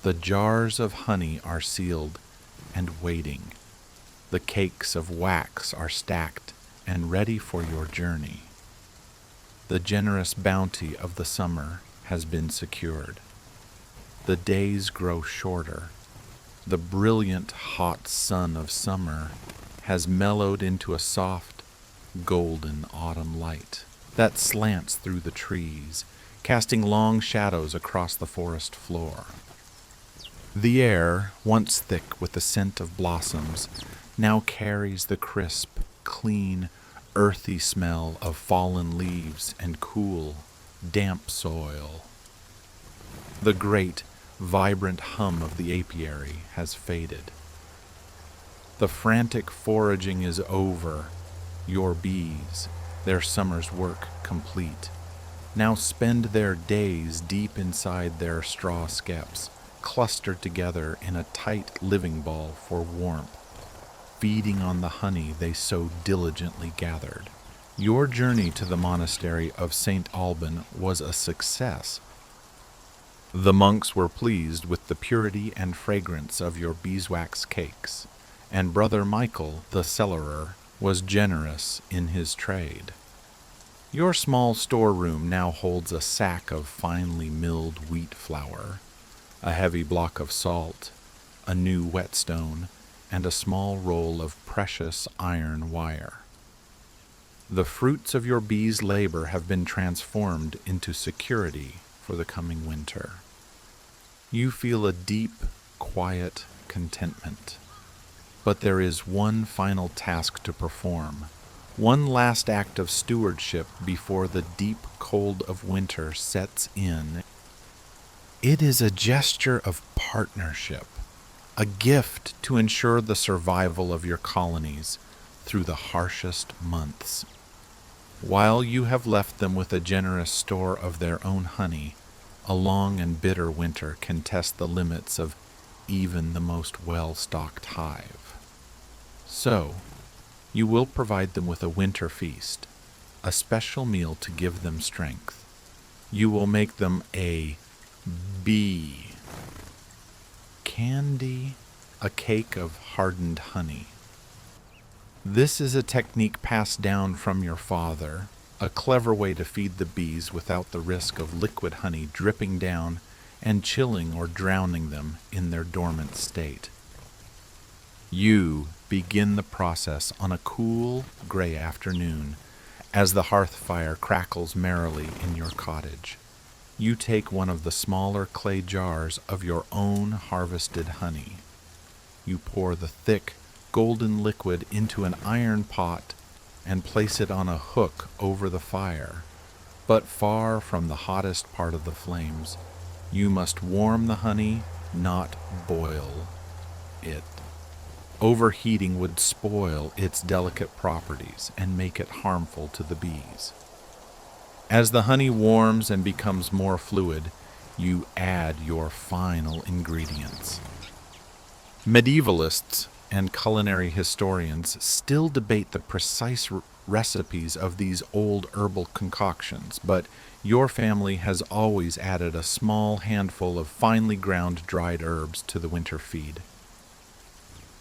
The jars of honey are sealed and waiting. The cakes of wax are stacked and ready for your journey. The generous bounty of the summer has been secured. The days grow shorter. The brilliant hot sun of summer has mellowed into a soft, golden autumn light that slants through the trees, casting long shadows across the forest floor. The air, once thick with the scent of blossoms, now carries the crisp, clean, earthy smell of fallen leaves and cool, damp soil. The great, vibrant hum of the apiary has faded. The frantic foraging is over. Your bees, their summer's work complete, now spend their days deep inside their straw skeps, clustered together in a tight living ball for warmth, feeding on the honey they so diligently gathered. Your journey to the monastery of St. Alban was a success. The monks were pleased with the purity and fragrance of your beeswax cakes, and Brother Michael, the cellarer, was generous in his trade. Your small storeroom now holds a sack of finely milled wheat flour, a heavy block of salt, a new whetstone, and a small roll of precious iron wire. The fruits of your bees' labor have been transformed into security for the coming winter. You feel a deep, quiet contentment. But there is one final task to perform, one last act of stewardship before the deep cold of winter sets in. It is a gesture of partnership, a gift to ensure the survival of your colonies through the harshest months. While you have left them with a generous store of their own honey, a long and bitter winter can test the limits of even the most well-stocked hive. So, you will provide them with a winter feast, a special meal to give them strength. You will make them a bee candy, a cake of hardened honey. This is a technique passed down from your father, a clever way to feed the bees without the risk of liquid honey dripping down and chilling or drowning them in their dormant state. You begin the process on a cool, gray afternoon as the hearth fire crackles merrily in your cottage. You take one of the smaller clay jars of your own harvested honey. You pour the thick, golden liquid into an iron pot and place it on a hook over the fire. But far from the hottest part of the flames, you must warm the honey, not boil it. Overheating would spoil its delicate properties and make it harmful to the bees. As the honey warms and becomes more fluid, you add your final ingredients. Medievalists and culinary historians still debate the precise recipes of these old herbal concoctions, but your family has always added a small handful of finely ground dried herbs to the winter feed.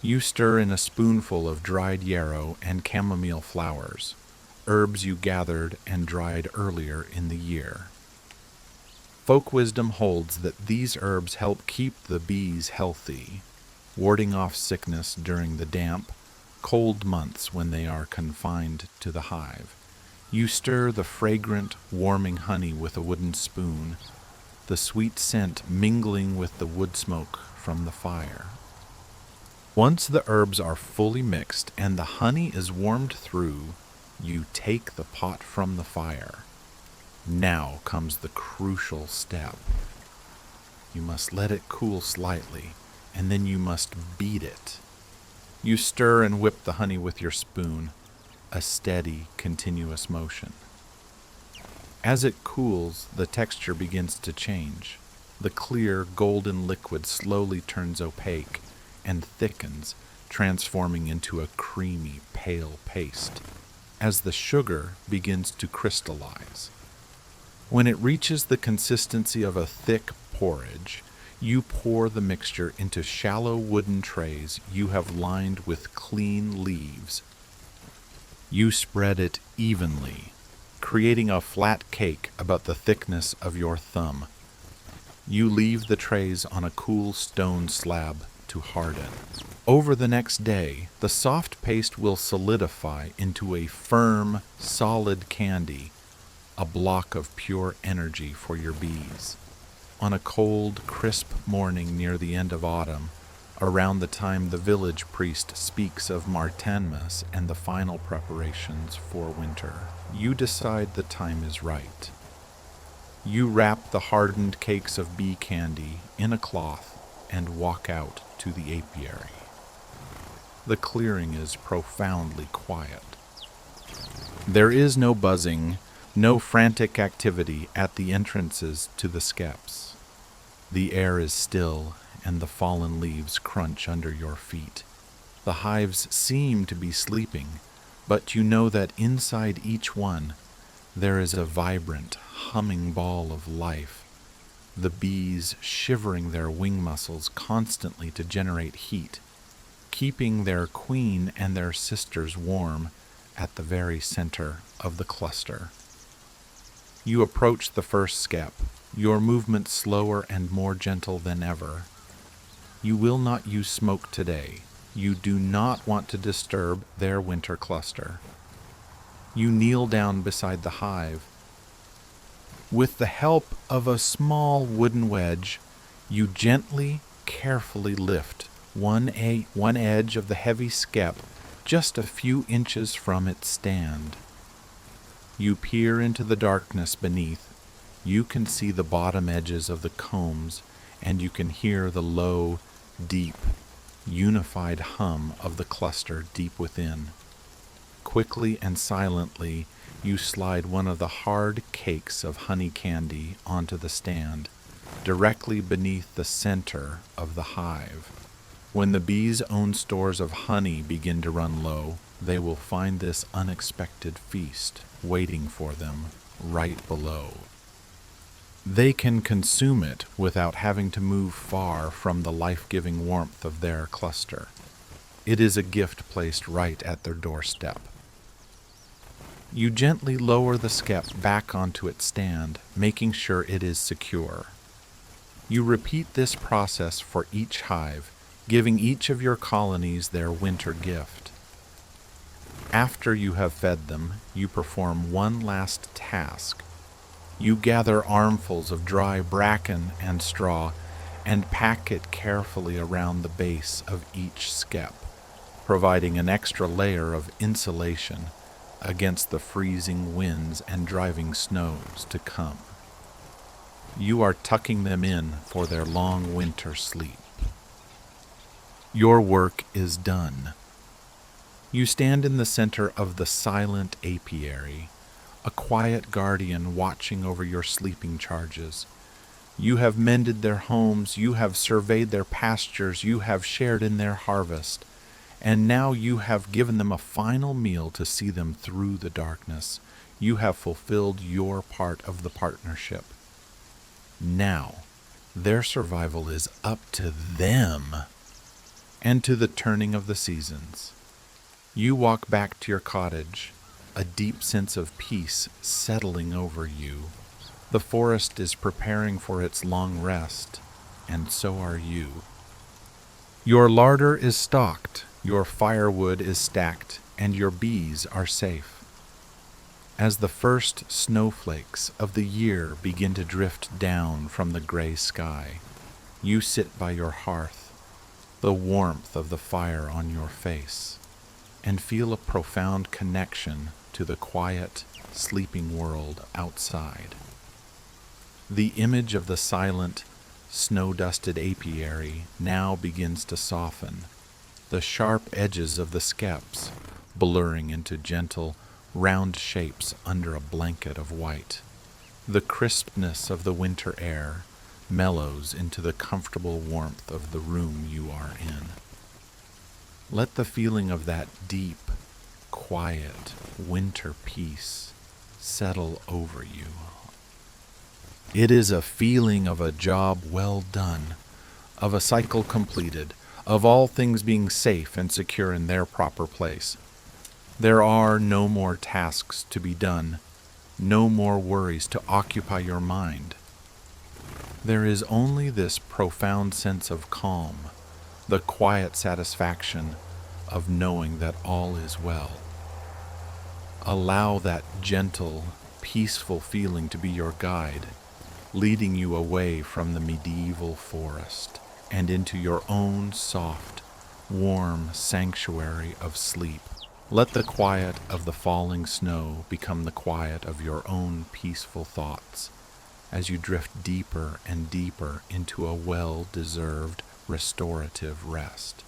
You stir in a spoonful of dried yarrow and chamomile flowers, herbs you gathered and dried earlier in the year. Folk wisdom holds that these herbs help keep the bees healthy, warding off sickness during the damp, cold months when they are confined to the hive. You stir the fragrant, warming honey with a wooden spoon, the sweet scent mingling with the wood smoke from the fire. Once the herbs are fully mixed and the honey is warmed through, you take the pot from the fire. Now comes the crucial step. You must let it cool slightly, and then you must beat it. You stir and whip the honey with your spoon, a steady, continuous motion. As it cools, the texture begins to change. The clear, golden liquid slowly turns opaque and thickens, transforming into a creamy, pale paste, as the sugar begins to crystallize. When it reaches the consistency of a thick porridge, you pour the mixture into shallow wooden trays you have lined with clean leaves. You spread it evenly, creating a flat cake about the thickness of your thumb. You leave the trays on a cool stone slab to harden. Over the next day, the soft paste will solidify into a firm, solid candy, a block of pure energy for your bees. On a cold, crisp morning near the end of autumn, around the time the village priest speaks of Martinmas and the final preparations for winter, you decide the time is right. You wrap the hardened cakes of bee candy in a cloth and walk out to the apiary. The clearing is profoundly quiet. There is no buzzing, no frantic activity at the entrances to the skeps. The air is still, and the fallen leaves crunch under your feet. The hives seem to be sleeping, but you know that inside each one there is a vibrant, humming ball of life, the bees shivering their wing muscles constantly to generate heat, keeping their queen and their sisters warm at the very center of the cluster. You approach the first skep, your movement slower and more gentle than ever. You will not use smoke today. You do not want to disturb their winter cluster. You kneel down beside the hive. With the help of a small wooden wedge, you gently, carefully lift one edge of the heavy skep just a few inches from its stand. You peer into the darkness beneath. You can see the bottom edges of the combs, and you can hear the low, deep, unified hum of the cluster deep within. Quickly and silently, you slide one of the hard cakes of honey candy onto the stand, directly beneath the center of the hive. When the bees' own stores of honey begin to run low, they will find this unexpected feast waiting for them right below. They can consume it without having to move far from the life-giving warmth of their cluster. It is a gift placed right at their doorstep. You gently lower the skep back onto its stand, making sure it is secure. You repeat this process for each hive, giving each of your colonies their winter gift. After you have fed them, you perform one last task. You gather armfuls of dry bracken and straw and pack it carefully around the base of each skep, providing an extra layer of insulation against the freezing winds and driving snows to come. You are tucking them in for their long winter sleep. Your work is done. You stand in the center of the silent apiary, a quiet guardian watching over your sleeping charges. You have mended their homes, you have surveyed their pastures, you have shared in their harvest, and now you have given them a final meal to see them through the darkness. You have fulfilled your part of the partnership. Now, their survival is up to them and to the turning of the seasons. You walk back to your cottage, a deep sense of peace settling over you. The forest is preparing for its long rest, and so are you. Your larder is stocked, your firewood is stacked, and your bees are safe. As the first snowflakes of the year begin to drift down from the gray sky, you sit by your hearth, the warmth of the fire on your face, and feel a profound connection to the quiet, sleeping world outside. The image of the silent, snow-dusted apiary now begins to soften, the sharp edges of the skeps blurring into gentle, round shapes under a blanket of white. The crispness of the winter air mellows into the comfortable warmth of the room you are in. Let the feeling of that deep, quiet winter peace settle over you. It is a feeling of a job well done, of a cycle completed, of all things being safe and secure in their proper place. There are no more tasks to be done, no more worries to occupy your mind. There is only this profound sense of calm, the quiet satisfaction of knowing that all is well. Allow that gentle, peaceful feeling to be your guide, leading you away from the medieval forest and into your own soft, warm sanctuary of sleep. Let the quiet of the falling snow become the quiet of your own peaceful thoughts as you drift deeper and deeper into a well-deserved restorative rest.